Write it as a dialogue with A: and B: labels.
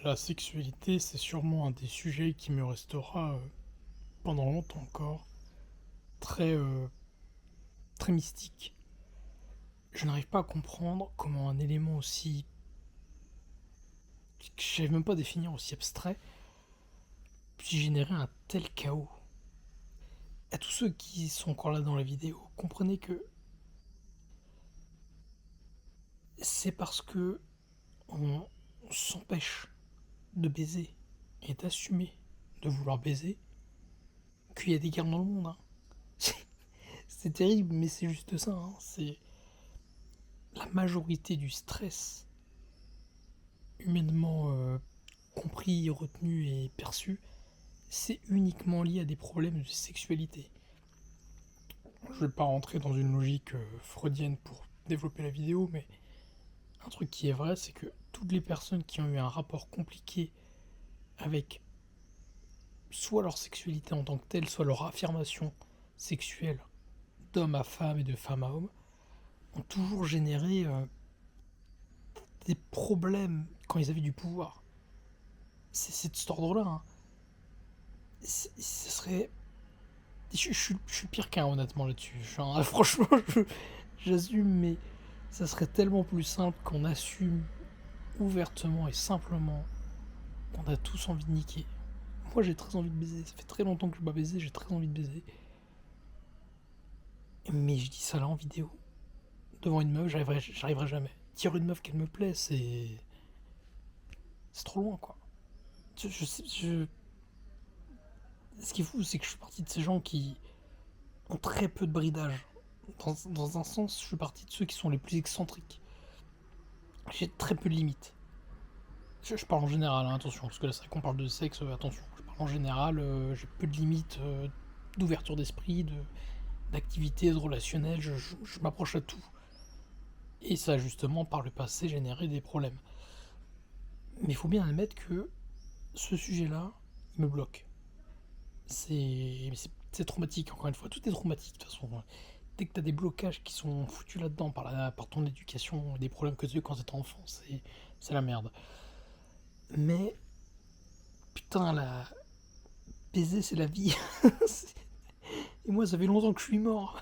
A: La sexualité, c'est sûrement un des sujets qui me restera pendant longtemps encore très, très mystique. Je n'arrive pas à comprendre comment un élément aussi, que je n'arrive même pas à définir, aussi abstrait, puisse générer un tel chaos. À tous ceux qui sont encore là dans la vidéo, comprenez que c'est parce que on s'empêche de baiser et d'assumer de vouloir baiser qu'il y a des guerres dans le monde, hein. C'est terrible, mais c'est juste ça, hein. C'est la majorité du stress humainement compris, retenu et perçu, c'est uniquement lié à des problèmes de sexualité. Je ne vais pas rentrer dans une logique freudienne pour développer la vidéo, mais un truc qui est vrai, c'est que toutes les personnes qui ont eu un rapport compliqué avec soit leur sexualité en tant que telle, soit leur affirmation sexuelle d'homme à femme et de femme à homme, ont toujours généré des problèmes quand ils avaient du pouvoir. C'est de cet ordre-là, hein. Ce serait. Je suis pire qu'un, honnêtement, là-dessus. Franchement, j'assume, mais ça serait tellement plus simple qu'on assume ouvertement et simplement qu'on a tous envie de niquer. Moi, j'ai très envie de baiser. Ça fait très longtemps que je n'ai pas baisé, j'ai très envie de baiser. Mais je dis ça là en vidéo. Devant une meuf, j'arriverai jamais. Dire une meuf qu'elle me plaît, c'est. C'est trop loin, quoi. Ce qui est fou, c'est que je suis parti de ces gens qui ont très peu de bridage. Dans un sens, je suis parti de ceux qui sont les plus excentriques. J'ai très peu de limites. Je parle en général, hein, attention, parce que là c'est vrai qu'on parle de sexe, attention. Je parle en général, j'ai peu de limites d'ouverture d'esprit, d'activité, de relationnel, je m'approche à tout. Et ça a justement par le passé généré des problèmes. Mais il faut bien admettre que ce sujet-là, il me bloque. C'est traumatique, encore une fois, tout est traumatique de toute façon. Dès que t'as des blocages qui sont foutus là-dedans par ton éducation, des problèmes que tu as eu quand t'étais enfant, c'est la merde. Mais putain, baiser c'est la vie. Et moi, ça fait longtemps que je suis mort.